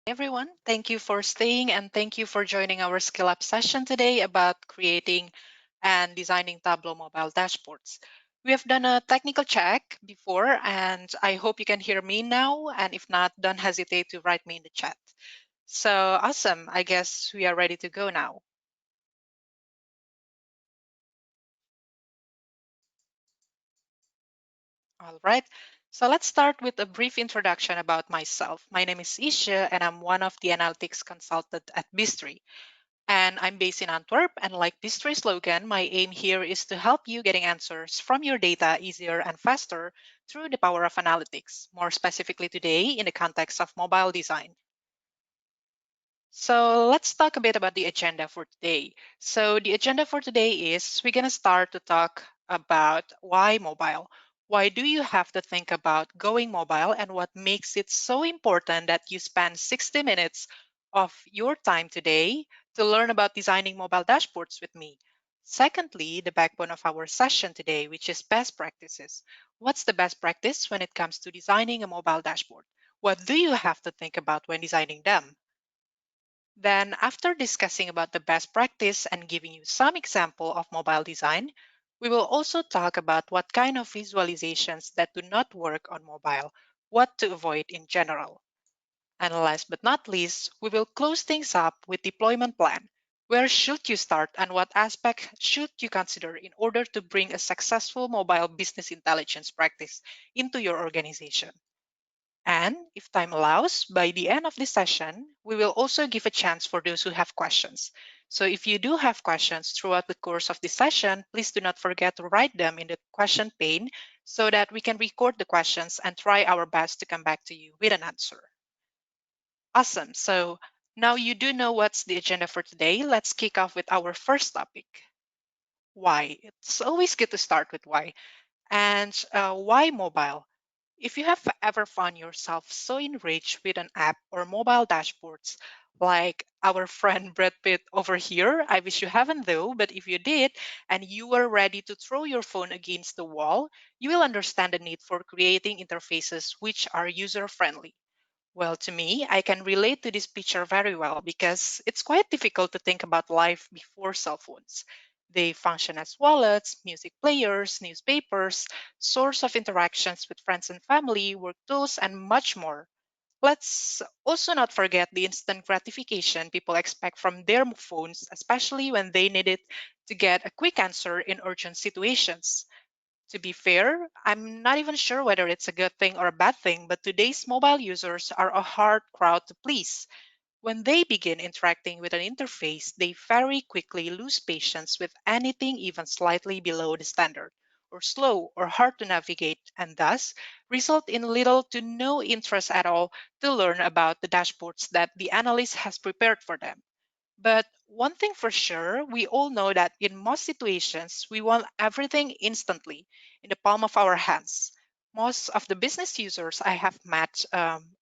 Everyone. Thank you for staying and thank you for joining our Skill Up session today about creating and designing Tableau Mobile dashboards. We have done a technical check before and I hope you can hear me now. And if not, don't hesitate to write me in the chat. So awesome. I guess we are ready to go now. All right. So let's start with a brief introduction about myself. My name is Isha and I'm one of the analytics consultant at Biztory. And I'm based in Antwerp. And like Biztory's slogan, my aim here is to help you getting answers from your data easier and faster through the power of analytics, more specifically today in the context of mobile design. So let's talk a bit about the agenda for today. So the agenda for today is we're going to start to talk about why mobile. Why do you have to think about going mobile and what makes it so important that you spend 60 minutes of your time today to learn about designing mobile dashboards with me? Secondly, the backbone of our session today, which is best practices. What's the best practice when it comes to designing a mobile dashboard? What do you have to think about when designing them? Then after discussing about the best practice and giving you some example of mobile design, we will also talk about what kind of visualizations that do not work on mobile, what to avoid in general. And last but not least, we will close things up with deployment plan. Where should you start and what aspect should you consider in order to bring a successful mobile business intelligence practice into your organization? And if time allows, by the end of this session, we will also give a chance for those who have questions. So if you do have questions throughout the course of this session, please do not forget to write them in the question pane so that we can record the questions and try our best to come back to you with an answer. Awesome. So now you do know what's the agenda for today. Let's kick off with our first topic. Why? It's always good to start with why. And why mobile? If you have ever found yourself so enraged with an app or mobile dashboards, like our friend Brad Pitt over here, I wish you haven't though, but if you did and you were ready to throw your phone against the wall, you will understand the need for creating interfaces which are user friendly. Well, to me, I can relate to this picture very well because it's quite difficult to think about life before cell phones. They function as wallets, music players, newspapers, source of interactions with friends and family, work tools, and much more. Let's also not forget the instant gratification people expect from their phones, especially when they need it to get a quick answer in urgent situations. To be fair, I'm not even sure whether it's a good thing or a bad thing, but today's mobile users are a hard crowd to please. When they begin interacting with an interface, they very quickly lose patience with anything even slightly below the standard, or slow or hard to navigate, and thus result in little to no interest at all to learn about the dashboards that the analyst has prepared for them. But one thing for sure, we all know that in most situations, we want everything instantly in the palm of our hands. Most of the business users I have met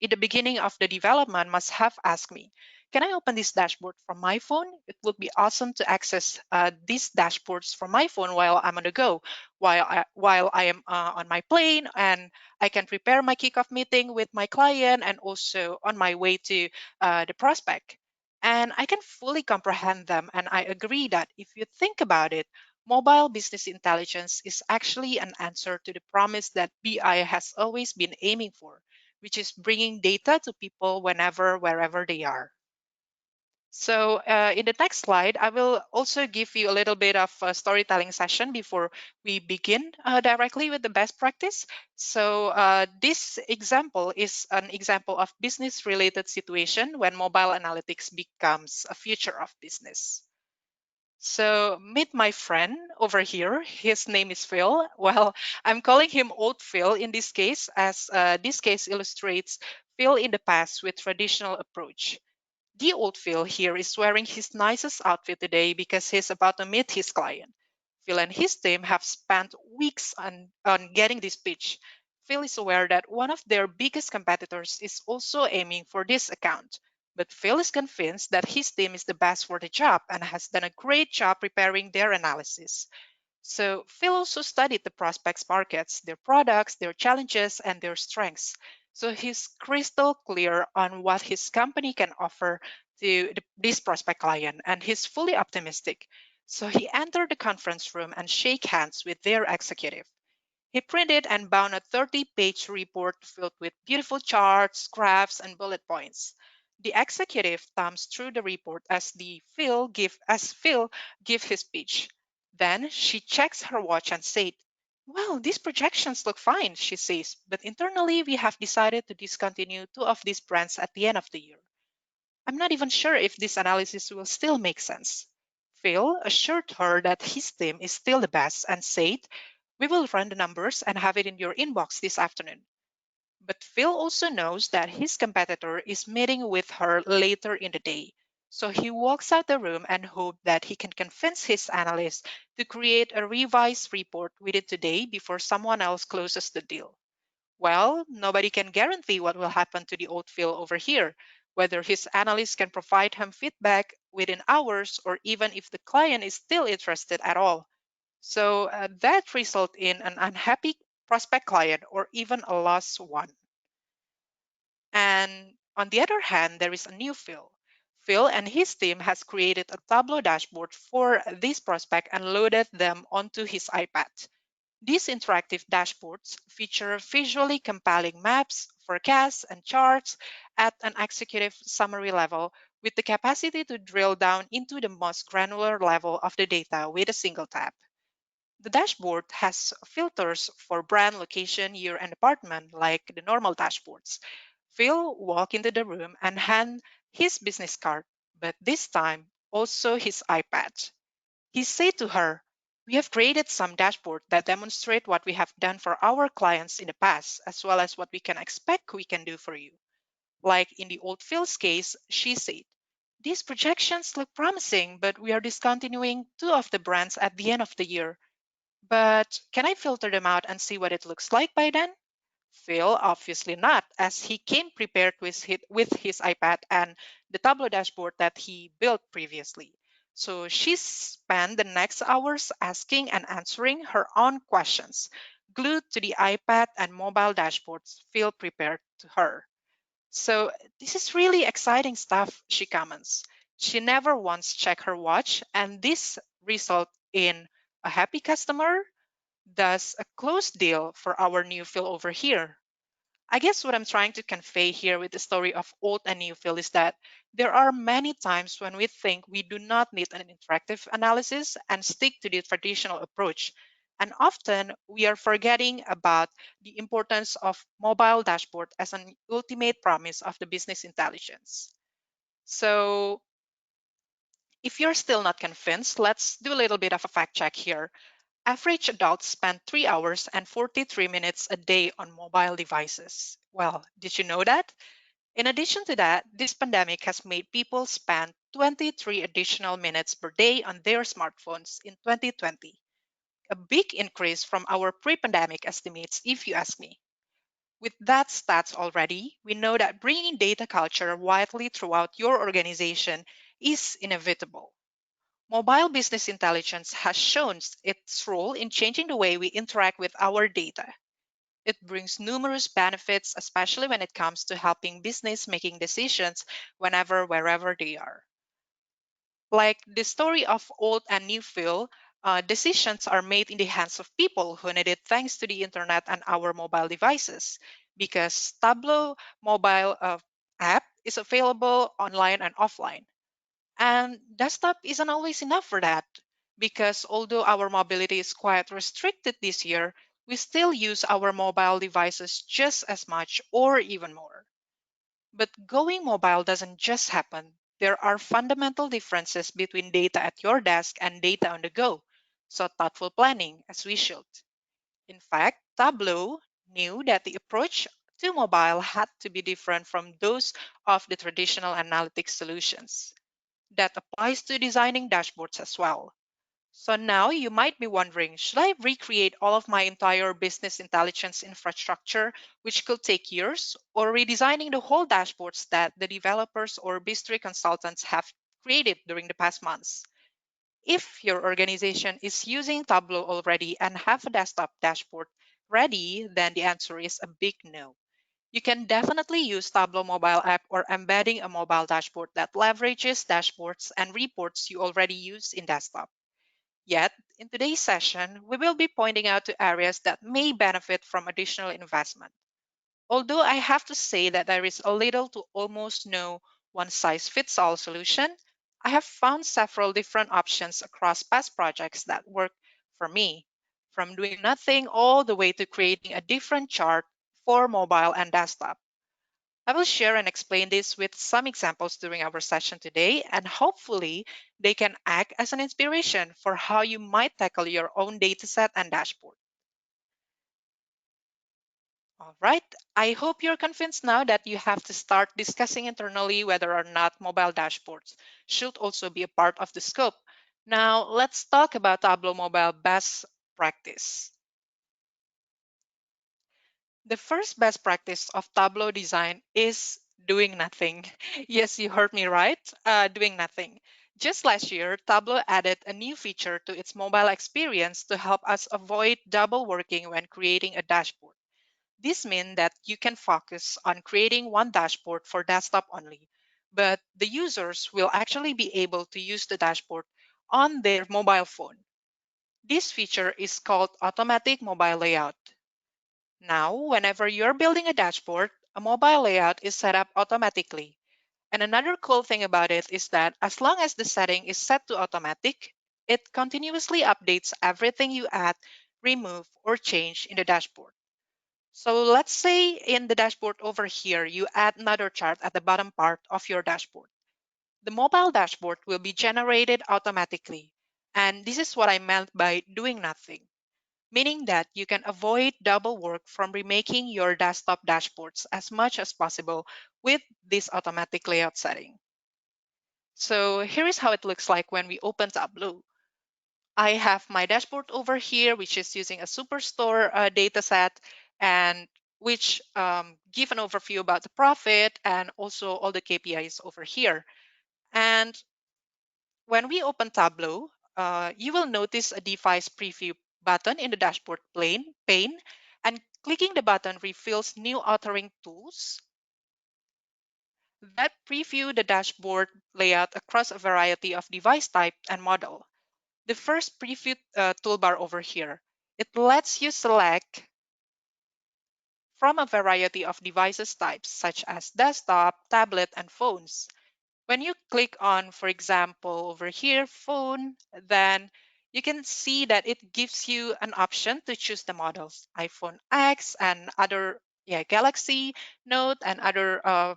in the beginning of the development must have asked me, can I open this dashboard from my phone? It would be awesome to access these dashboards from my phone while I'm on the go, while I am on my plane, and I can prepare my kickoff meeting with my client and also on my way to the prospect. And I can fully comprehend them. And I agree that if you think about it, mobile business intelligence is actually an answer to the promise that BI has always been aiming for, which is bringing data to people whenever, wherever they are. So in the next slide, I will also give you a little bit of a storytelling session before we begin directly with the best practice. So this example is an example of business-related situation when mobile analytics becomes a future of business. So meet my friend over here. His name is Phil. Well, I'm calling him Old Phil in this case, as this case illustrates Phil in the past with traditional approach. The old Phil here is wearing his nicest outfit today because he's about to meet his client. Phil and his team have spent weeks on getting this pitch. Phil is aware that one of their biggest competitors is also aiming for this account. But Phil is convinced that his team is the best for the job and has done a great job preparing their analysis. So Phil also studied the prospects markets, their products, their challenges, and their strengths. So he's crystal clear on what his company can offer to this prospect client, and he's fully optimistic. So he entered the conference room and shake hands with their executive. He printed and bound a 30-page report filled with beautiful charts, graphs, and bullet points. The executive thumbs through the report as Phil give his speech. Then she checks her watch and said, "Well, these projections look fine," she says, "but internally we have decided to discontinue two of these brands at the end of the year. I'm not even sure if this analysis will still make sense." Phil assured her that his team is still the best and said, "We will run the numbers and have it in your inbox this afternoon." But Phil also knows that his competitor is meeting with her later in the day. So he walks out the room and hopes that he can convince his analyst to create a revised report with it today before someone else closes the deal. Well, nobody can guarantee what will happen to the old Phil over here, whether his analyst can provide him feedback within hours or even if the client is still interested at all. So that result in an unhappy prospect client or even a lost one. And on the other hand, there is a new Phil. Phil and his team has created a Tableau dashboard for this prospect and loaded them onto his iPad. These interactive dashboards feature visually compelling maps, forecasts, and charts at an executive summary level with the capacity to drill down into the most granular level of the data with a single tap. The dashboard has filters for brand, location, year, and department like the normal dashboards. Phil walked into the room and hand his business card, but this time also his iPad. He said to her, "We have created some dashboard that demonstrate what we have done for our clients in the past, as well as what we can expect we can do for you." Like in the old Phil's case, she said, "These projections look promising, but we are discontinuing two of the brands at the end of the year. But can I filter them out and see what it looks like by then?" Phil, obviously not, as he came prepared with his iPad and the Tableau dashboard that he built previously. So she spent the next hours asking and answering her own questions, glued to the iPad and mobile dashboards Phil prepared to her. So this is really exciting stuff, she comments. She never once checked her watch, and this result in a happy customer, thus a closed deal for our new Phil over here. I guess what I'm trying to convey here with the story of old and new Phil is that there are many times when we think we do not need an interactive analysis and stick to the traditional approach. And often we are forgetting about the importance of mobile dashboard as an ultimate promise of the business intelligence. So if you're still not convinced, let's do a little bit of a fact check here. Average adults spend 3 hours and 43 minutes a day on mobile devices. Well, did you know that? In addition to that, this pandemic has made people spend 23 additional minutes per day on their smartphones in 2020, a big increase from our pre pandemic estimates, if you ask me. With that stats already, we know that bringing data culture widely throughout your organization is inevitable. Mobile business intelligence has shown its role in changing the way we interact with our data. It brings numerous benefits, especially when it comes to helping business making decisions whenever, wherever they are. Like the story of old and new Phil, decisions are made in the hands of people who need it thanks to the internet and our mobile devices. Because Tableau mobile app is available online and offline. And desktop isn't always enough for that, because although our mobility is quite restricted this year, we still use our mobile devices just as much or even more. But going mobile doesn't just happen. There are fundamental differences between data at your desk and data on the go. So thoughtful planning, as we should. In fact, Tableau knew that the approach to mobile had to be different from those of the traditional analytics solutions. That applies to designing dashboards as well. So now you might be wondering, should I recreate all of my entire business intelligence infrastructure, which could take years, or redesigning the whole dashboards that the developers or Biztory consultants have created during the past months? If your organization is using Tableau already and have a desktop dashboard ready, then the answer is a big no. You can definitely use Tableau mobile app or embedding a mobile dashboard that leverages dashboards and reports you already use in desktop. Yet, in today's session, we will be pointing out to areas that may benefit from additional investment. Although I have to say that there is a little to almost no one size fits all solution, I have found several different options across past projects that work for me, from doing nothing all the way to creating a different chart for mobile and desktop. I will share and explain this with some examples during our session today, and hopefully they can act as an inspiration for how you might tackle your own dataset and dashboard. All right. I hope you're convinced now that you have to start discussing internally whether or not mobile dashboards should also be a part of the scope. Now, let's talk about Tableau Mobile best practice. The first best practice of Tableau design is doing nothing. Yes, you heard me right. Doing nothing. Just last year, Tableau added a new feature to its mobile experience to help us avoid double working when creating a dashboard. This means that you can focus on creating one dashboard for desktop only, but the users will actually be able to use the dashboard on their mobile phone. This feature is called automatic mobile layout. Now, whenever you're building a dashboard, a mobile layout is set up automatically. And another cool thing about it is that as long as the setting is set to automatic, it continuously updates everything you add, remove, or change in the dashboard. So let's say in the dashboard over here, you add another chart at the bottom part of your dashboard. The mobile dashboard will be generated automatically. And this is what I meant by doing nothing, meaning that you can avoid double work from remaking your desktop dashboards as much as possible with this automatic layout setting. So here is how it looks like when we open Tableau. I have my dashboard over here, which is using a Superstore data set and which give an overview about the profit and also all the KPIs over here. And when we open Tableau, you will notice a device preview button in the dashboard pane, and clicking the button reveals new authoring tools that preview the dashboard layout across a variety of device type and model. The first preview toolbar over here, it lets you select from a variety of devices types such as desktop, tablet, and phones. When you click on, for example, over here, phone, then you can see that it gives you an option to choose the models, iPhone X and other, Galaxy Note and other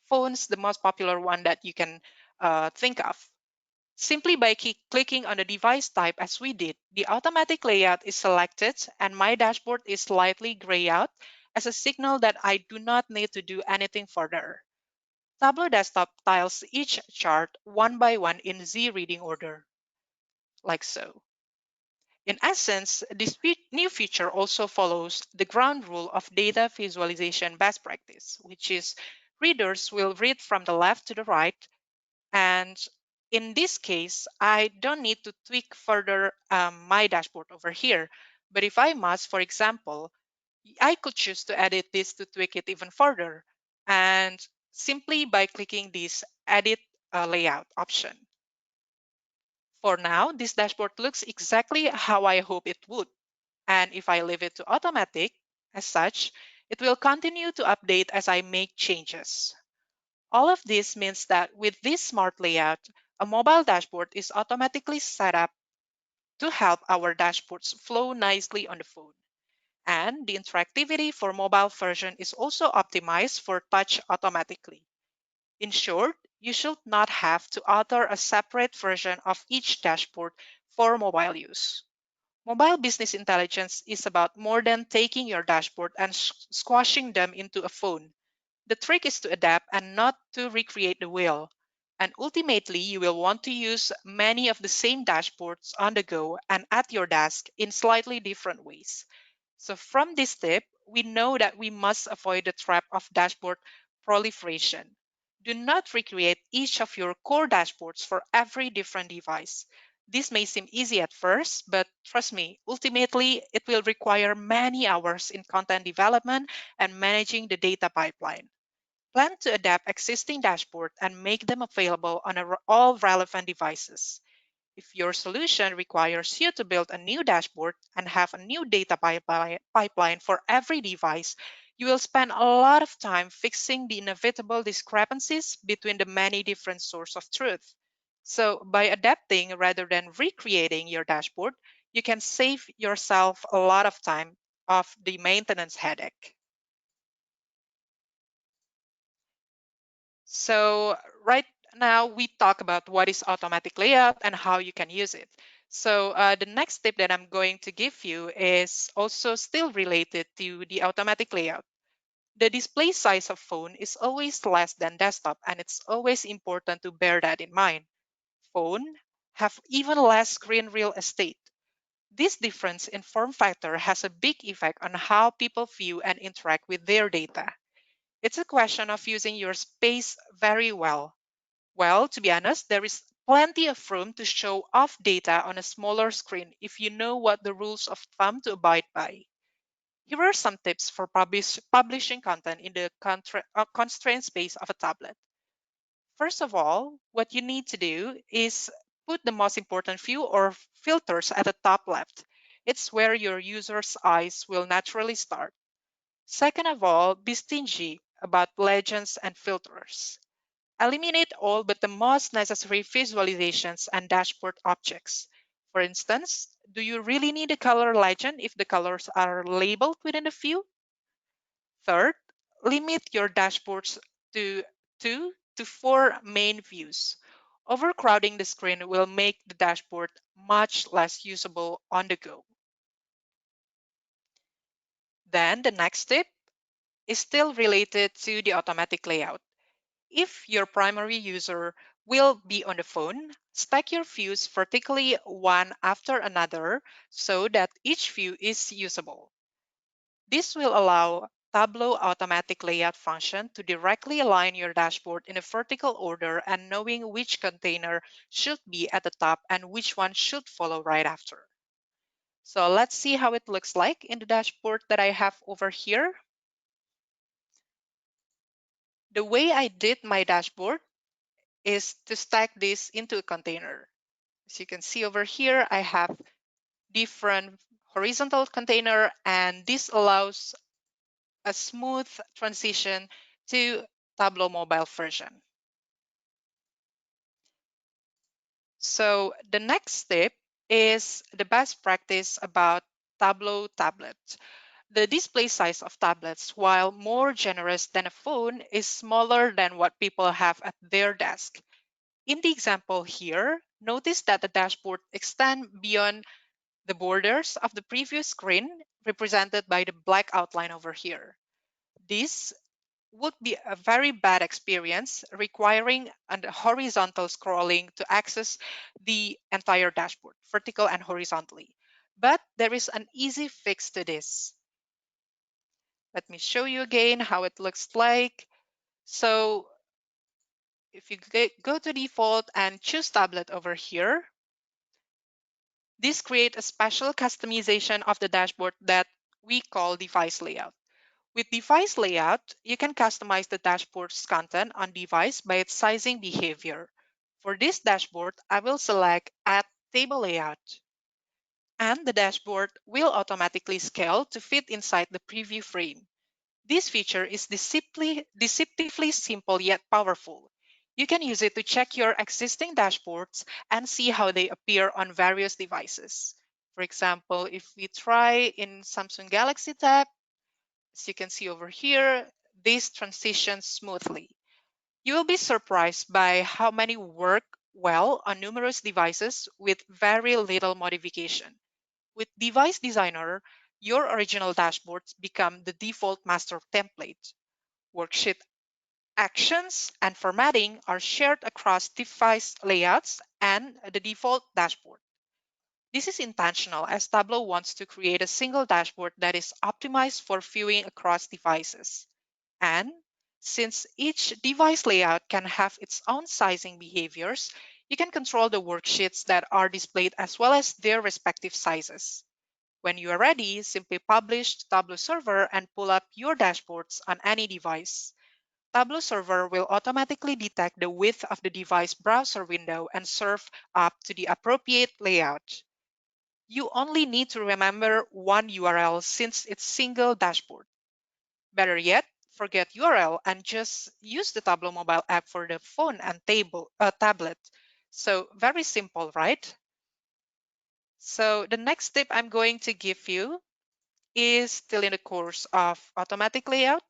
phones, the most popular one that you can think of. Simply by clicking on the device type as we did, the automatic layout is selected and my dashboard is slightly gray out as a signal that I do not need to do anything further. Tableau Desktop tiles each chart one by one in Z reading order, like so. In essence, this new feature also follows the ground rule of data visualization best practice, which is readers will read from the left to the right. And in this case, I don't need to tweak further my dashboard over here. But if I must, for example, I could choose to edit this to tweak it even further. And simply by clicking this edit layout option. For now, this dashboard looks exactly how I hope it would. And if I leave it to automatic, as such, it will continue to update as I make changes. All of this means that with this smart layout, a mobile dashboard is automatically set up to help our dashboards flow nicely on the phone. And the interactivity for mobile version is also optimized for touch automatically. In short, you should not have to author a separate version of each dashboard for mobile use. Mobile business intelligence is about more than taking your dashboard and squashing them into a phone. The trick is to adapt and not to recreate the wheel. And ultimately, you will want to use many of the same dashboards on the go and at your desk in slightly different ways. So, from this tip, we know that we must avoid the trap of dashboard proliferation. Do not recreate each of your core dashboards for every different device. This may seem easy at first, but trust me, ultimately, it will require many hours in content development and managing the data pipeline. Plan to adapt existing dashboards and make them available on all relevant devices. If your solution requires you to build a new dashboard and have a new data pipeline for every device, you will spend a lot of time fixing the inevitable discrepancies between the many different sources of truth. So, by adapting rather than recreating your dashboard, you can save yourself a lot of time of the maintenance headache. So right now we talk about what is automatic layout and how you can use it. So the next tip that I'm going to give you is also still related to the automatic layout. The display size of phone is always less than desktop, and it's always important to bear that in mind. Phone have even less screen real estate. This difference in form factor has a big effect on how people view and interact with their data. It's a question of using your space very well. Well, to be honest, there is plenty of room to show off data on a smaller screen if you know what the rules of thumb to abide by. Here are some tips for publishing content in the constrained space of a tablet. First of all, what you need to do is put the most important view or filters at the top left. It's where your user's eyes will naturally start. Second of all, be stingy about legends and filters. Eliminate all but the most necessary visualizations and dashboard objects. For instance, do you really need a color legend if the colors are labeled within the view? Third, limit your dashboards to 2 to 4 main views. Overcrowding the screen will make the dashboard much less usable on the go. Then the next tip is still related to the automatic layout. If your primary user will be on the phone, stack your views vertically one after another so that each view is usable. This will allow Tableau automatic layout function to directly align your dashboard in a vertical order and knowing which container should be at the top and which one should follow right after. So let's see how it looks like in the dashboard that I have over here. The way I did my dashboard is to stack this into a container. As you can see over here, I have different horizontal container, and this allows a smooth transition to Tableau Mobile version. So the next step is the best practice about Tableau tablets. The display size of tablets, while more generous than a phone, is smaller than what people have at their desk. In the example here, notice that the dashboard extends beyond the borders of the previous screen, represented by the black outline over here. This would be a very bad experience, requiring a horizontal scrolling to access the entire dashboard, vertical and horizontally. But there is an easy fix to this. Let me show you again how it looks like. So if you go to default and choose tablet over here, this creates a special customization of the dashboard that we call device layout. With device layout, you can customize the dashboard's content on device by its sizing behavior. For this dashboard, I will select Add Table Layout, and the dashboard will automatically scale to fit inside the preview frame. This feature is deceptively simple yet powerful. You can use it to check your existing dashboards and see how they appear on various devices. For example, if we try in Samsung Galaxy tab, as you can see over here, this transitions smoothly. You will be surprised by how many work well on numerous devices with very little modification. With Device Designer, your original dashboards become the default master template. Worksheet actions and formatting are shared across device layouts and the default dashboard. This is intentional as Tableau wants to create a single dashboard that is optimized for viewing across devices. And since each device layout can have its own sizing behaviors, You can control the worksheets that are displayed as well as their respective sizes. When you are ready, simply publish to Tableau Server and pull up your dashboards on any device. Tableau Server will automatically detect the width of the device browser window and serve up to the appropriate layout. You only need to remember one URL since it's single dashboard. Better yet, forget URL and just use the Tableau mobile app for the phone and tablet. So very simple, right? So the next tip I'm going to give you is still in the course of automatic layout.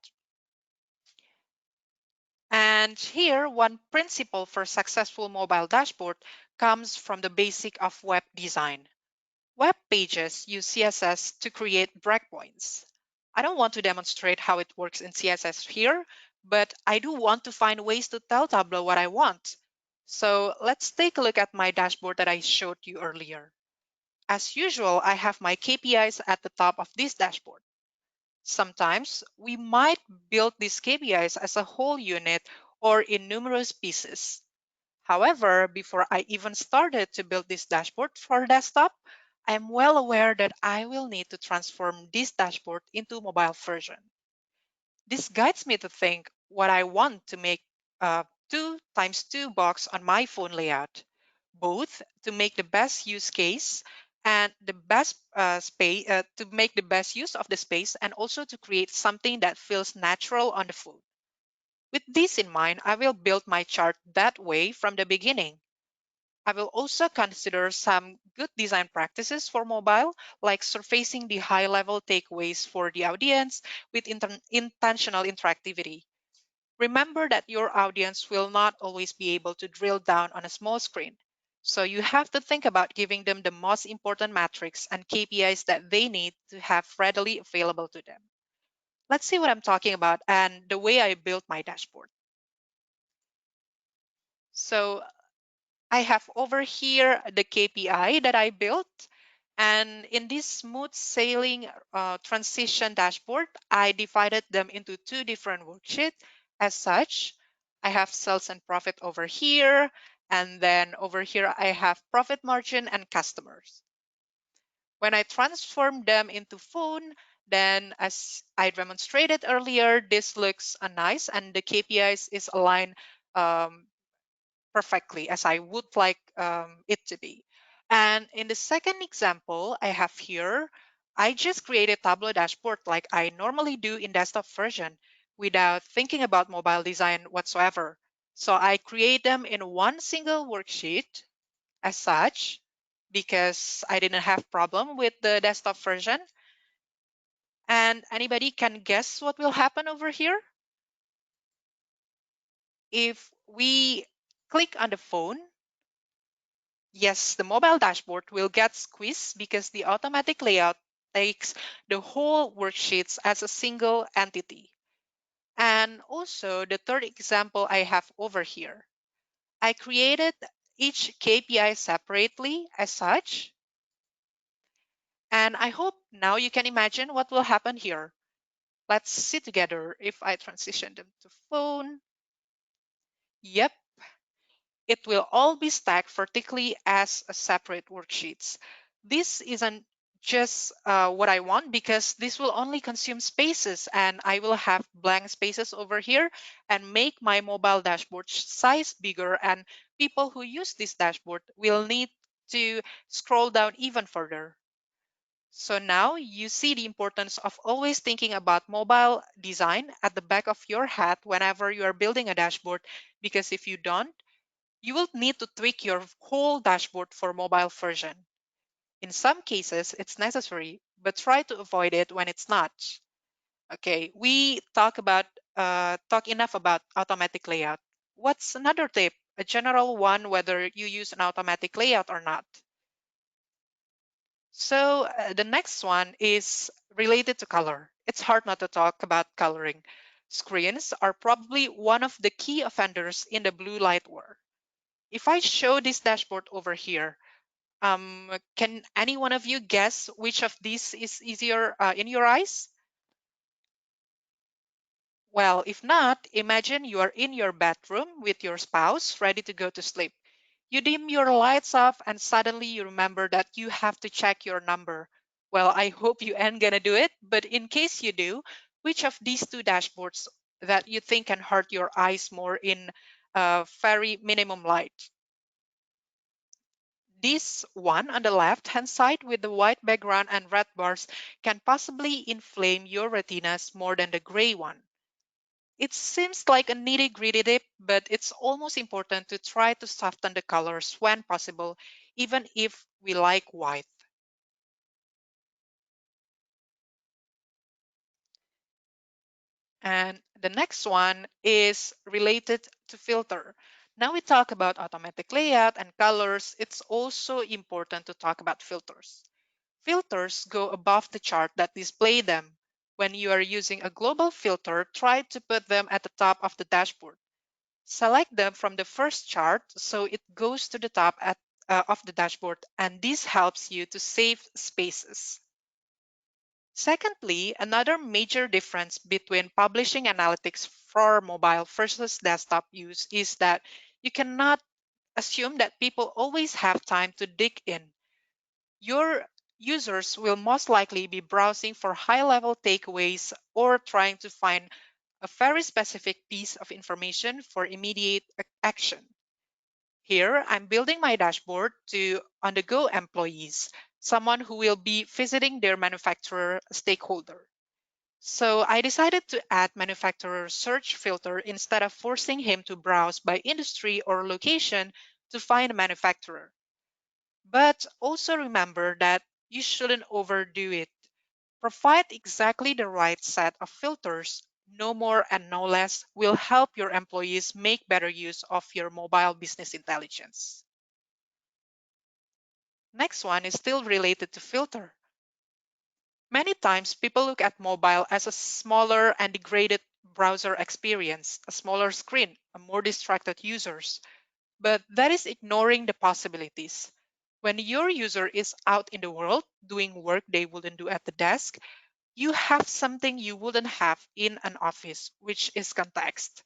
And here, one principle for successful mobile dashboard comes from the basic of web design. Web pages use CSS to create breakpoints. I don't want to demonstrate how it works in CSS here, but I do want to find ways to tell Tableau what I want. So let's take a look at my dashboard that I showed you earlier. As usual, I have my KPIs at the top of this dashboard. Sometimes we might build these KPIs as a whole unit or in numerous pieces. However, before I even started to build this dashboard for desktop, I am well aware that I will need to transform this dashboard into mobile version. This guides me to think what I want to make a 2x2 box on my phone layout, both to make the best use case and the best space to make the best use of the space and also to create something that feels natural on the phone. With this in mind, I will build my chart that way from the beginning. I will also consider some good design practices for mobile, like surfacing the high-level takeaways for the audience with intentional interactivity. Remember that your audience will not always be able to drill down on a small screen. So you have to think about giving them the most important metrics and KPIs that they need to have readily available to them. Let's see what I'm talking about and the way I built my dashboard. So I have over here the KPI that I built. And in this smooth sailing transition dashboard, I divided them into two different worksheets. As such, I have sales and profit over here. And then over here, I have profit margin and customers. When I transform them into phone, then as I demonstrated earlier, this looks nice and the KPIs is aligned um, perfectly as I would like it to be. And in the second example I have here, I just created Tableau dashboard like I normally do in desktop version without thinking about mobile design whatsoever. So I create them in one single worksheet as such because I didn't have problem with the desktop version. And anybody can guess what will happen over here? If we click on the phone, yes, the mobile dashboard will get squeezed because the automatic layout takes the whole worksheets as a single entity. And also the third example I have over here. I created each KPI separately as such. And I hope now you can imagine what will happen here. Let's see together if I transition them to phone. Yep, it will all be stacked vertically as a separate worksheets. This isn't just what I want because this will only consume spaces and I will have blank spaces over here and make my mobile dashboard size bigger and people who use this dashboard will need to scroll down even further. So now you see the importance of always thinking about mobile design at the back of your head whenever you are building a dashboard because if you don't, you will need to tweak your whole dashboard for mobile version. In some cases, it's necessary, but try to avoid it when it's not. Okay, we talk enough about automatic layout. What's another tip? A general one, whether you use an automatic layout or not. So the next one is related to color. It's hard not to talk about coloring. Screens are probably one of the key offenders in the blue light war. If I show this dashboard over here, can any one of you guess which of these is easier in your eyes? Well, if not, imagine you are in your bedroom with your spouse ready to go to sleep. You dim your lights off and suddenly you remember that you have to check your number. Well, I hope you ain't gonna do it, but in case you do, which of these two dashboards that you think can hurt your eyes more in very minimum light? This one on the left hand side with the white background and red bars can possibly inflame your retinas more than the gray one. It seems like a nitty gritty tip, but it's almost important to try to soften the colors when possible, even if we like white. And the next one is related to filter. Now we talk about automatic layout and colors. It's also important to talk about filters. Filters go above the chart that display them. When you are using a global filter, try to put them at the top of the dashboard. Select them from the first chart so it goes to the top of the dashboard, and this helps you to save spaces. Secondly, another major difference between publishing analytics for mobile versus desktop use is that you cannot assume that people always have time to dig in. Your users will most likely be browsing for high-level takeaways or trying to find a very specific piece of information for immediate action. Here, I'm building my dashboard to on-the-go employees, someone who will be visiting their manufacturer stakeholder. So I decided to add manufacturer search filter instead of forcing him to browse by industry or location to find a manufacturer. But also remember that you shouldn't overdo it. Provide exactly the right set of filters. No more and no less will help your employees make better use of your mobile business intelligence. Next one is still related to filter. Many times people look at mobile as a smaller and degraded browser experience, a smaller screen, a more distracted users. But that is ignoring the possibilities. When your user is out in the world doing work they wouldn't do at the desk, you have something you wouldn't have in an office, which is context.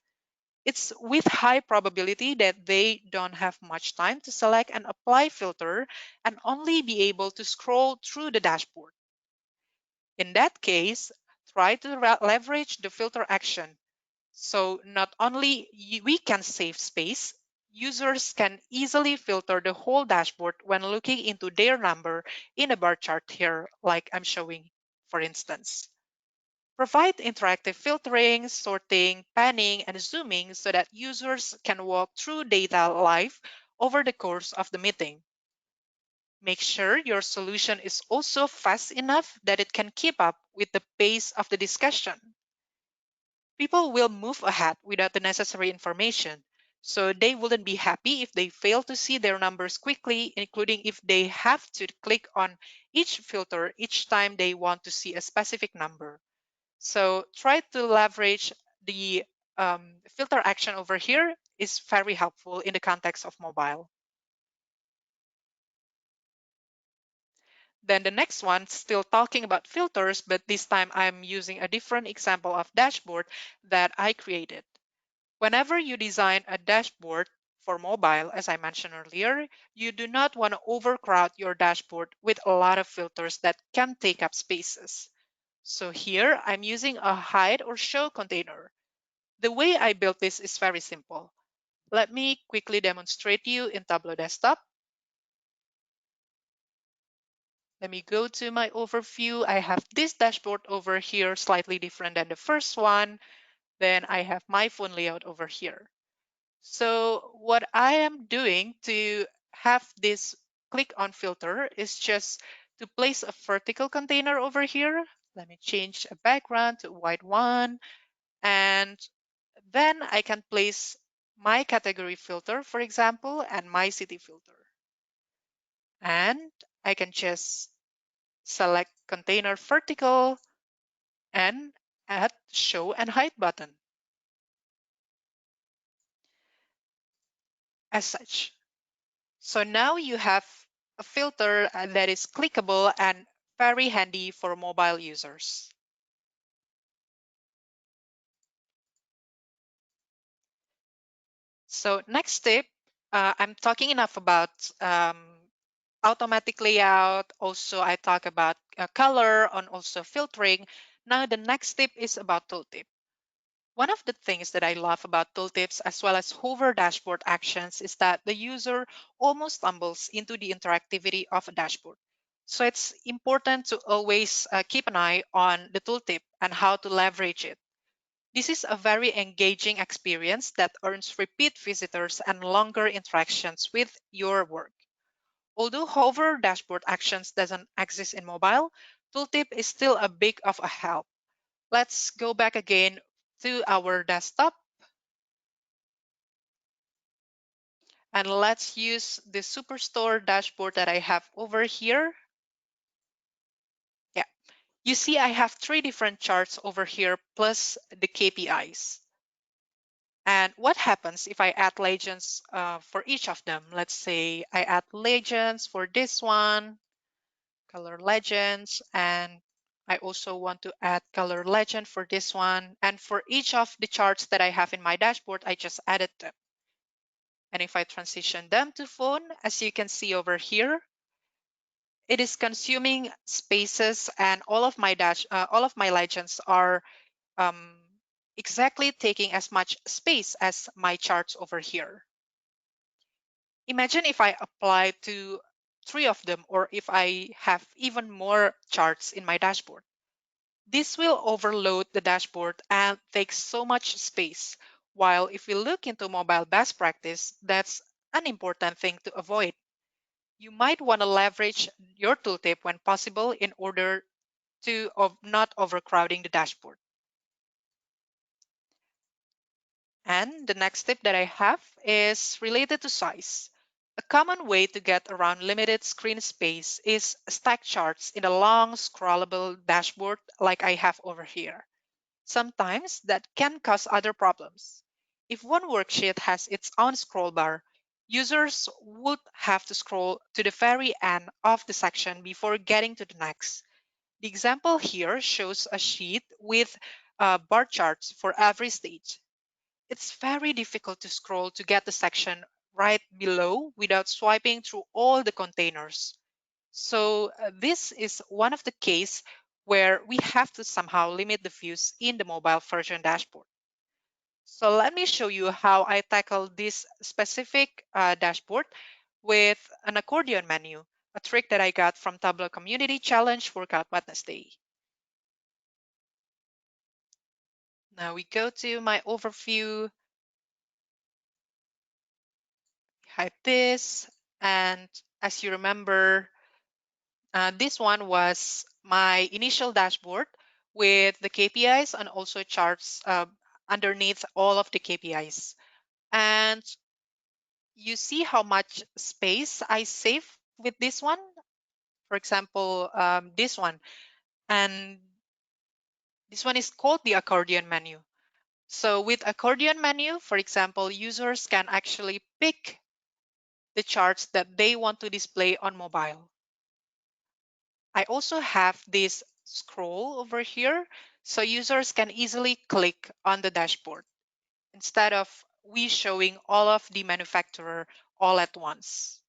It's with high probability that they don't have much time to select and apply filter and only be able to scroll through the dashboard. In that case, try to leverage the filter action. So not only we can save space, users can easily filter the whole dashboard when looking into their number in a bar chart here, like I'm showing, for instance. Provide interactive filtering, sorting, panning, and zooming so that users can walk through data live over the course of the meeting. Make sure your solution is also fast enough that it can keep up with the pace of the discussion. People will move ahead without the necessary information, so they wouldn't be happy if they fail to see their numbers quickly, including if they have to click on each filter each time they want to see a specific number. So try to leverage the filter action over here is very helpful in the context of mobile. Then the next one, still talking about filters, but this time I'm using a different example of dashboard that I created. Whenever you design a dashboard for mobile, as I mentioned earlier, you do not want to overcrowd your dashboard with a lot of filters that can take up spaces. So here I'm using a hide or show container. The way I built this is very simple. Let me quickly demonstrate you in Tableau Desktop. Let me go to my overview. I have this dashboard over here, slightly different than the first one. Then I have my phone layout over here. So what I am doing to have this click on filter is just to place a vertical container over here. Let me change a background to a white one. And then I can place my category filter, for example, and my city filter. And I can just select container vertical and add show and hide button as such. So now you have a filter that is clickable and very handy for mobile users. So next tip, I'm talking enough about um, automatic layout. Also, I talk about color and also filtering. Now, the next tip is about tooltip. One of the things that I love about tooltips as well as hover dashboard actions is that the user almost stumbles into the interactivity of a dashboard. So it's important to always keep an eye on the tooltip and how to leverage it. This is a very engaging experience that earns repeat visitors and longer interactions with your work. Although hover dashboard actions doesn't exist in mobile, tooltip is still a big of a help. Let's go back again to our desktop and let's use the Superstore dashboard that I have over here. Yeah, you see I have three different charts over here plus the KPIs. And what happens if I add legends for each of them? Let's say I add legends for this one, color legends, and I also want to add color legend for this one. And for each of the charts that I have in my dashboard, I just added them. And if I transition them to phone, as you can see over here, it is consuming spaces and all of my legends are um, exactly taking as much space as my charts over here. Imagine if I apply to three of them, or if I have even more charts in my dashboard. This will overload the dashboard and take so much space. While if we look into mobile best practice, that's an important thing to avoid. You might want to leverage your tooltip when possible in order to not overcrowding the dashboard. And the next tip that I have is related to size. A common way to get around limited screen space is stack charts in a long scrollable dashboard like I have over here. Sometimes that can cause other problems. If one worksheet has its own scroll bar, users would have to scroll to the very end of the section before getting to the next. The example here shows a sheet with bar charts for every stage. It's very difficult to scroll to get the section right below without swiping through all the containers. So this is one of the case where we have to somehow limit the views in the mobile version dashboard. So let me show you how I tackle this specific dashboard with an accordion menu, a trick that I got from Tableau Community Challenge Workout Wednesday. Now we go to my overview, hide this, and as you remember, this one was my initial dashboard with the KPIs and also charts underneath all of the KPIs. And you see how much space I save with this one. For example, this one. And this one is called the accordion menu. So with accordion menu, for example, users can actually pick the charts that they want to display on mobile. I also have this scroll over here, so users can easily click on the dashboard instead of we showing all of the manufacturer all at once.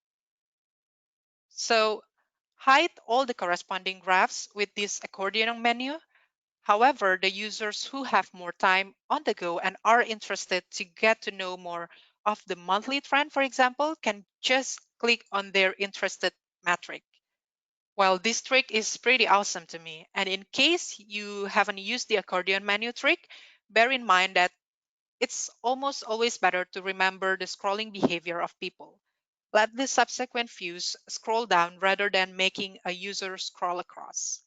So hide all the corresponding graphs with this accordion menu. However, the users who have more time on the go and are interested to get to know more of the monthly trend, for example, can just click on their interested metric. Well, this trick is pretty awesome to me. And in case you haven't used the accordion menu trick, bear in mind that it's almost always better to remember the scrolling behavior of people. Let the subsequent views scroll down rather than making a user scroll across.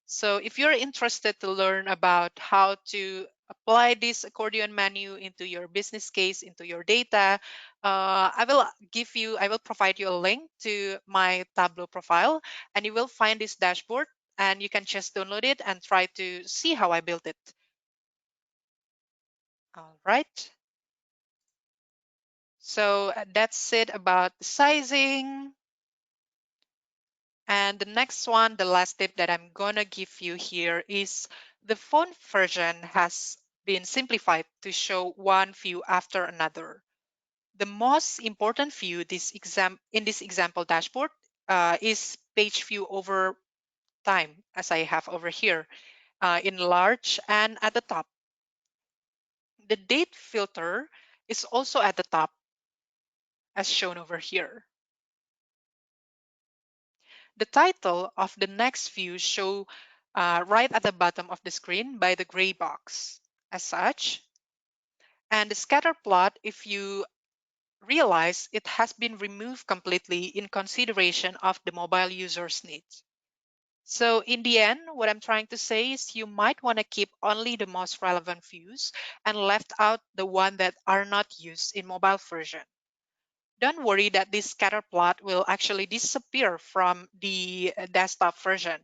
So if you're interested to learn about how to apply this accordion menu into your business case, into your data, I will provide you a link to my Tableau profile and you will find this dashboard and you can just download it and try to see how I built it. All right. So that's it about the sizing. And the next one, the last tip that I'm gonna give you here is the font version has been simplified to show one view after another. The most important view in this example dashboard is page view over time, as I have over here in large and at the top. The date filter is also at the top as shown over here. The title of the next view show right at the bottom of the screen by the gray box as such. And the scatter plot, if you realize, it has been removed completely in consideration of the mobile user's needs. So in the end, what I'm trying to say is you might want to keep only the most relevant views and left out the one that are not used in mobile version. Don't worry that this scatter plot will actually disappear from the desktop version,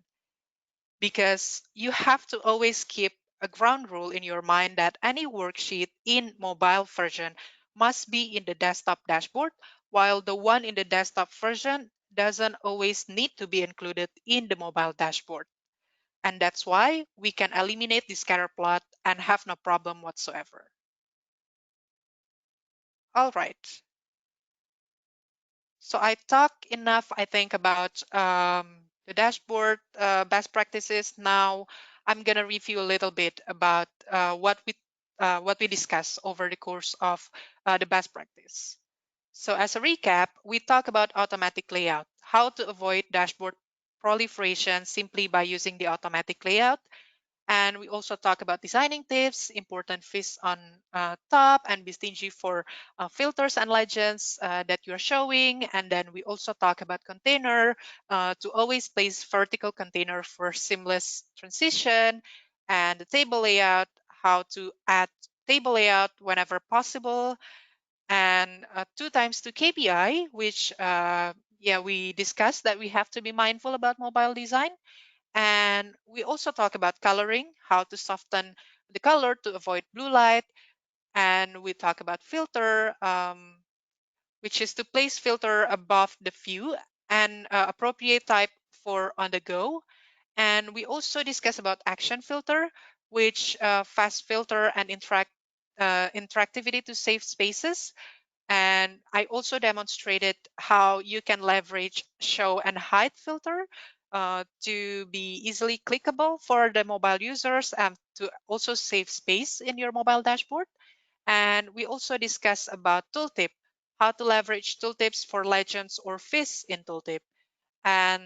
because you have to always keep a ground rule in your mind that any worksheet in mobile version must be in the desktop dashboard, while the one in the desktop version doesn't always need to be included in the mobile dashboard. And that's why we can eliminate the scatter plot and have no problem whatsoever. All right. So I talked enough, I think, about the dashboard best practices. Now I'm gonna review a little bit about what we discussed over the course of the best practice. So as a recap, we talk about automatic layout, how to avoid dashboard proliferation simply by using the automatic layout. And we also talk about designing tips, important fish on top, and be stingy for filters and legends that you're showing. And then we also talk about container, to always place vertical container for seamless transition, and the table layout, how to add table layout whenever possible, and 2 times 2 KPI, which yeah, we discussed that we have to be mindful about mobile design. And we also talk about coloring, how to soften the color to avoid blue light. And we talk about filter, which is to place filter above the view and appropriate type for on the go. And we also discuss about action filter, which fast filter and interactivity to save spaces. And I also demonstrated how you can leverage show and hide filter to be easily clickable for the mobile users and to also save space in your mobile dashboard. And we also discussed about tooltip, how to leverage tooltips for legends or fish in tooltip. And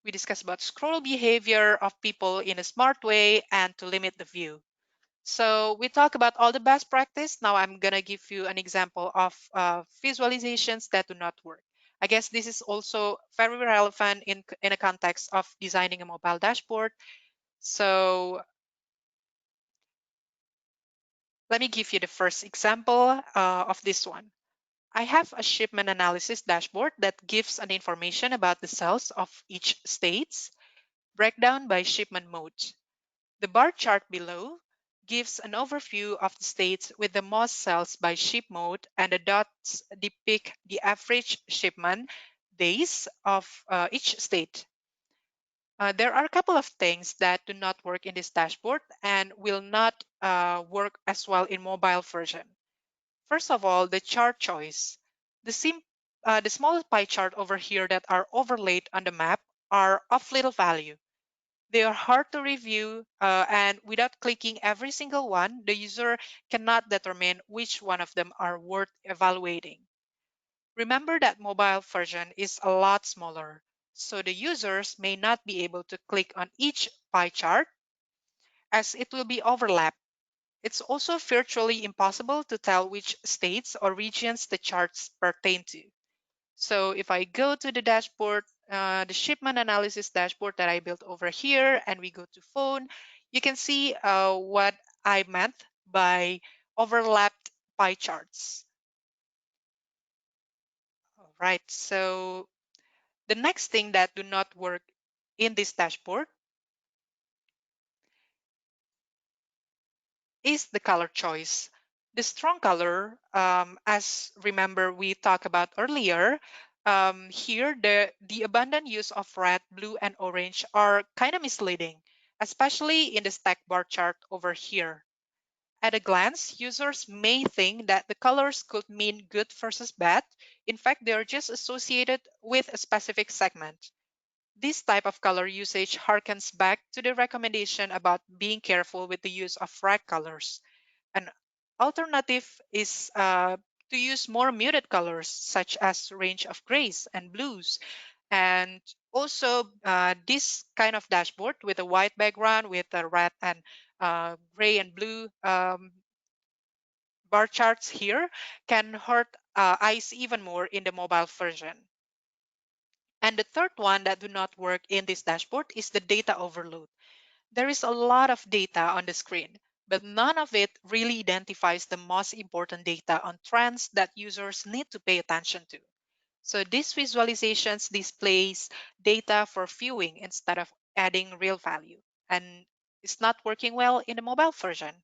we discussed about scroll behavior of people in a smart way and to limit the view. So we talk about all the best practice. Now I'm gonna give you an example of visualizations that do not work. I guess this is also very relevant in a context of designing a mobile dashboard. So let me give you the first example of this one. I have a shipment analysis dashboard that gives an information about the sales of each states, breakdown by shipment mode. The bar chart below gives an overview of the states with the most sales by ship mode, and the dots depict the average shipment days of each state. There are a couple of things that do not work in this dashboard and will not work as well in mobile version. First of all, the chart choice. The small pie chart over here that are overlaid on the map are of little value. They are hard to review, and without clicking every single one, the user cannot determine which one of them are worth evaluating. Remember that mobile version is a lot smaller, so the users may not be able to click on each pie chart as it will be overlapped. It's also virtually impossible to tell which states or regions the charts pertain to. So if I go to the dashboard, the shipment analysis dashboard that I built over here, and we go to phone, you can see what I meant by overlapped pie charts. All right, so the next thing that do not work in this dashboard is the color choice. The strong color, as remember we talked about earlier, here the abundant use of red, blue, and orange are kind of misleading, especially in the stack bar chart over here. At a glance, users may think that the colors could mean good versus bad. In fact, they are just associated with a specific segment. This type of color usage harkens back to the recommendation about being careful with the use of bright colors. An alternative is to use more muted colors, such as range of grays and blues. And also, this kind of dashboard with a white background with a red and gray and blue bar charts here can hurt eyes even more in the mobile version. And the third one that do not work in this dashboard is the data overload. There is a lot of data on the screen, but none of it really identifies the most important data on trends that users need to pay attention to. So these visualizations displays data for viewing instead of adding real value. And it's not working well in the mobile version.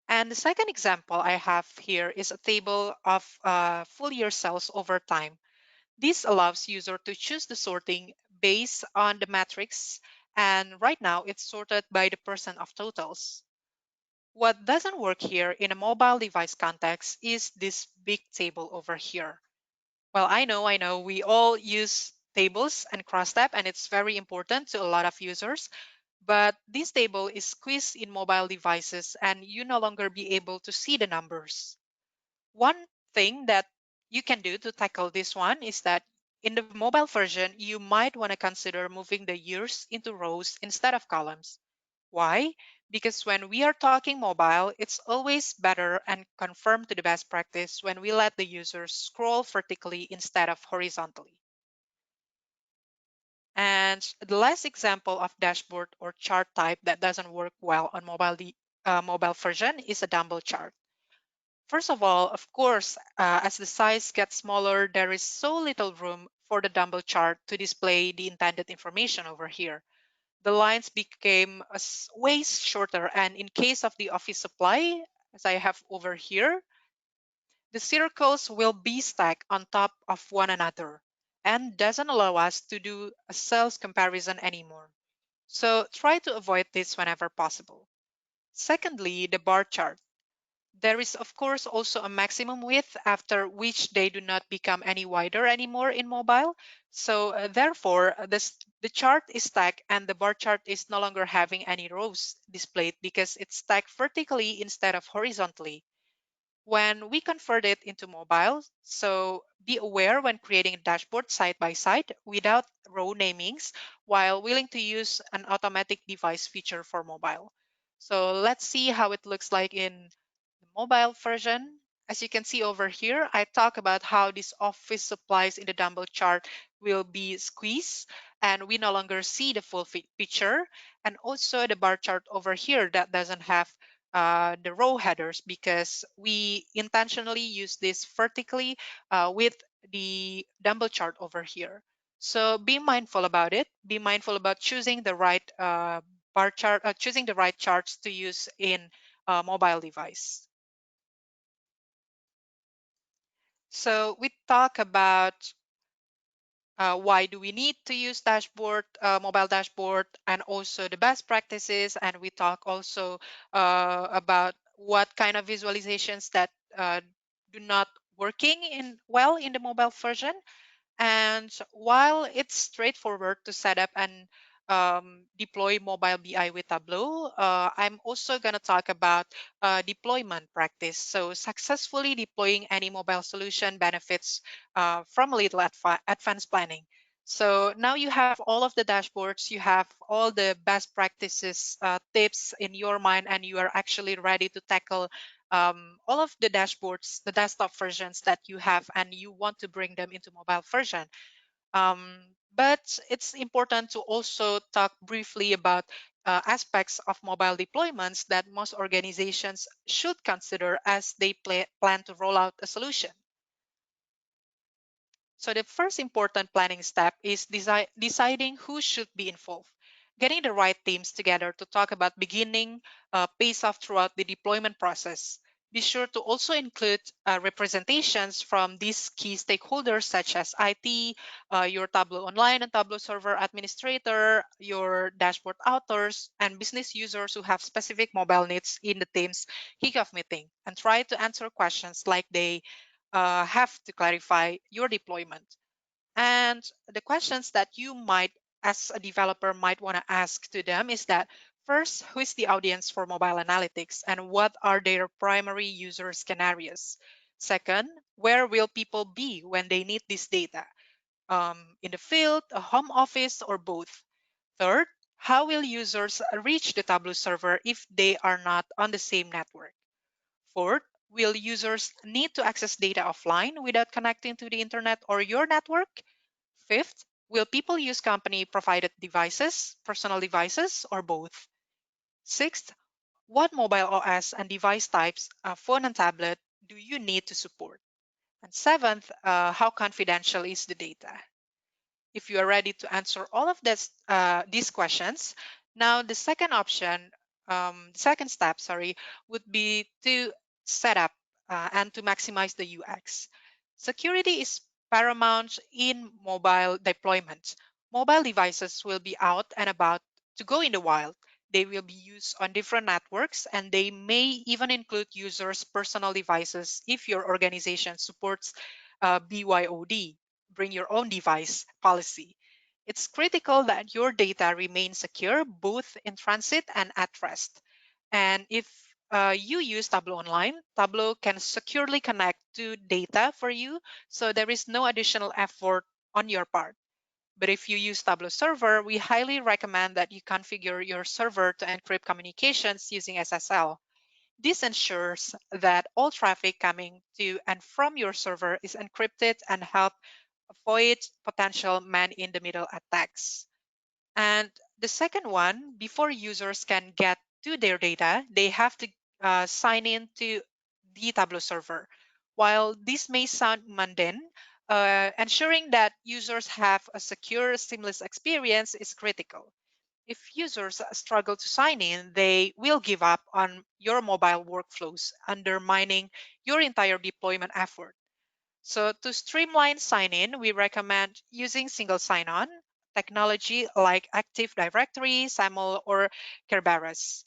And the second example I have here is a table of full year sales over time. This allows user to choose the sorting based on the matrix, and right now it's sorted by the percent of totals. What doesn't work here in a mobile device context is this big table over here. Well, I know, we all use tables and crosstab, and it's very important to a lot of users, but this table is squeezed in mobile devices and you no longer be able to see the numbers. One thing that you can do to tackle this one is that in the mobile version, you might want to consider moving the years into rows instead of columns. Why? Because when we are talking mobile, it's always better and confirmed to the best practice when we let the user scroll vertically instead of horizontally. And the last example of dashboard or chart type that doesn't work well on mobile version is a Dumbbell chart. First of all, of course, as the size gets smaller, there is so little room for the Dumbbell chart to display the intended information over here. The lines became way shorter, and in case of the office supply, as I have over here, the circles will be stacked on top of one another and doesn't allow us to do a sales comparison anymore. So try to avoid this whenever possible. Secondly, the bar chart. There is, of course, also a maximum width after which they do not become any wider anymore in mobile. So therefore, the chart is stacked and the bar chart is no longer having any rows displayed because it's stacked vertically instead of horizontally. When we convert it into mobile, so be aware when creating a dashboard side by side without row namings while willing to use an automatic device feature for mobile. So let's see how it looks like in the mobile version. As you can see over here, I talk about how these office supplies in the Dumbbell chart will be squeezed and we no longer see the full picture. And also the bar chart over here that doesn't have the row headers because we intentionally use this vertically with the Dumbbell chart over here. So be mindful about it. Be mindful about choosing the right bar chart, choosing the right charts to use in a mobile device. So we talk about why do we need to use dashboard, mobile dashboard, and also the best practices. And we talk also about what kind of visualizations that do not working in well in the mobile version. And while it's straightforward to set up and deploy mobile BI with Tableau, I'm also going to talk about deployment practice. So successfully deploying any mobile solution benefits from a little advanced planning. So now you have all of the dashboards, you have all the best practices tips in your mind, and you are actually ready to tackle all of the dashboards, the desktop versions that you have, and you want to bring them into mobile version. But it's important to also talk briefly about aspects of mobile deployments that most organizations should consider as they plan to roll out a solution. So the first important planning step is deciding who should be involved. Getting the right teams together to talk about beginning pace off throughout the deployment process. Be sure to also include representations from these key stakeholders such as IT, your Tableau Online and Tableau Server administrator, your dashboard authors, and business users who have specific mobile needs in the team's kickoff meeting. And try to answer questions like they have to clarify your deployment. And the questions that you might, as a developer, might want to ask to them is that first, who is the audience for mobile analytics and what are their primary user scenarios? Second, where will people be when they need this data? In the field, a home office, or both? Third, how will users reach the Tableau server if they are not on the same network? Fourth, will users need to access data offline without connecting to the internet or your network? Fifth, will people use company provided devices, personal devices, or both? Sixth, what mobile OS and device types, phone and tablet, do you need to support? And seventh, how confidential is the data? If you are ready to answer all of these questions, now the second option, the second step, sorry, would be to set up and to maximize the UX. Security is paramount in mobile deployment. Mobile devices will be out and about to go in the wild. They will be used on different networks and they may even include users' personal devices if your organization supports BYOD, bring your own device policy. It's critical that your data remains secure both in transit and at rest. And if you use Tableau Online, Tableau can securely connect to data for you, so there is no additional effort on your part. But if you use Tableau Server, we highly recommend that you configure your server to encrypt communications using SSL. This ensures that all traffic coming to and from your server is encrypted and help avoid potential man-in-the-middle attacks. And the second one, before users can get to their data, they have to sign in to the Tableau server. While this may sound mundane, ensuring that users have a secure, seamless experience is critical. If users struggle to sign in, they will give up on your mobile workflows, undermining your entire deployment effort. So to streamline sign-in, we recommend using single sign-on technology like Active Directory, SAML, or Kerberos.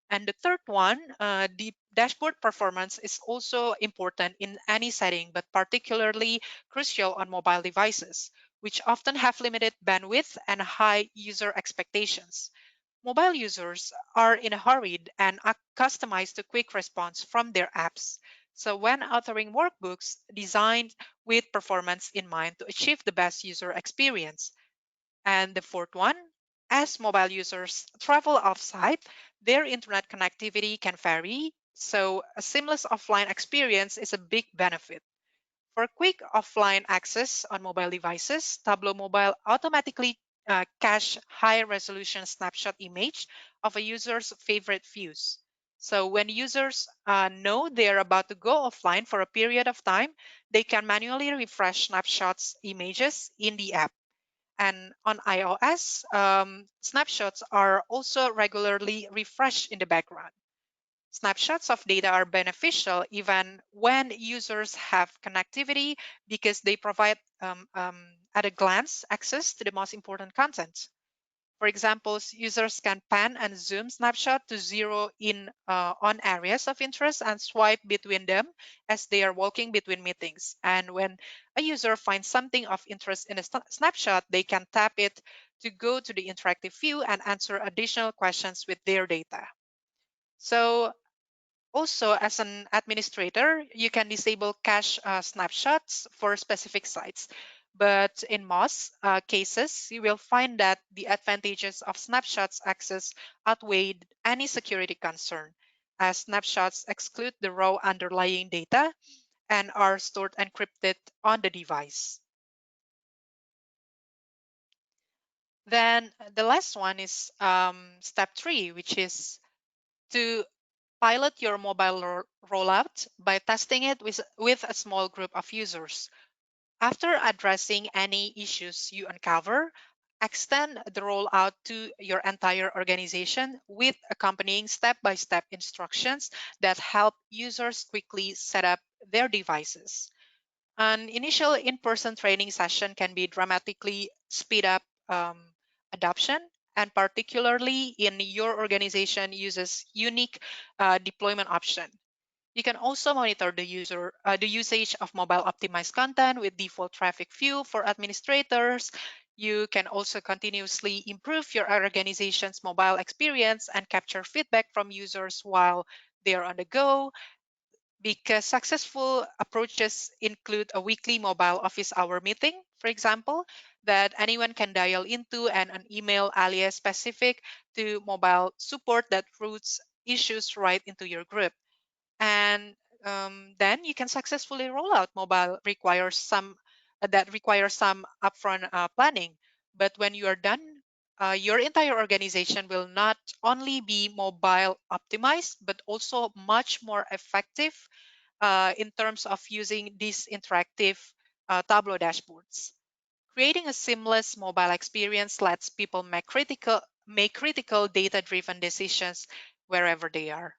And the third one, the dashboard performance is also important in any setting, but particularly crucial on mobile devices, which often have limited bandwidth and high user expectations. Mobile users are in a hurry and are customized to quick response from their apps. So when authoring workbooks designed with performance in mind to achieve the best user experience. And the fourth one, as mobile users travel offsite, their internet connectivity can vary. So a seamless offline experience is a big benefit. For quick offline access on mobile devices, Tableau Mobile automatically cache high-resolution snapshot image of a user's favorite views. So when users know they're about to go offline for a period of time, they can manually refresh snapshots images in the app. And on iOS, snapshots are also regularly refreshed in the background. Snapshots of data are beneficial even when users have connectivity because they provide at a glance access to the most important content. For example, users can pan and zoom snapshot to zero in on areas of interest and swipe between them as they are walking between meetings. And when a user finds something of interest in a snapshot, they can tap it to go to the interactive view and answer additional questions with their data. So also, as an administrator, you can disable cache snapshots for specific sites. But in most cases, you will find that the advantages of snapshots access outweigh any security concern, as snapshots exclude the raw underlying data and are stored encrypted on the device. Then the last one is step 3, which is to pilot your mobile rollout by testing it with a small group of users. After addressing any issues you uncover, Extend the rollout to your entire organization with accompanying step-by-step instructions that help users quickly set up their devices. An initial in-person training session can be dramatically speed up adoption, and particularly in your organization uses unique deployment option. You can also monitor the usage of mobile optimized content with default traffic view for administrators. You can also continuously improve your organization's mobile experience and capture feedback from users while they are on the go, because successful approaches include a weekly mobile office hour meeting, for example, that anyone can dial into, and an email alias specific to mobile support that routes issues right into your group. And then you can successfully roll out mobile requires some that requires some upfront planning. But when you are done, your entire organization will not only be mobile optimized, but also much more effective in terms of using these interactive Tableau dashboards. Creating a seamless mobile experience lets people make critical data-driven decisions wherever they are.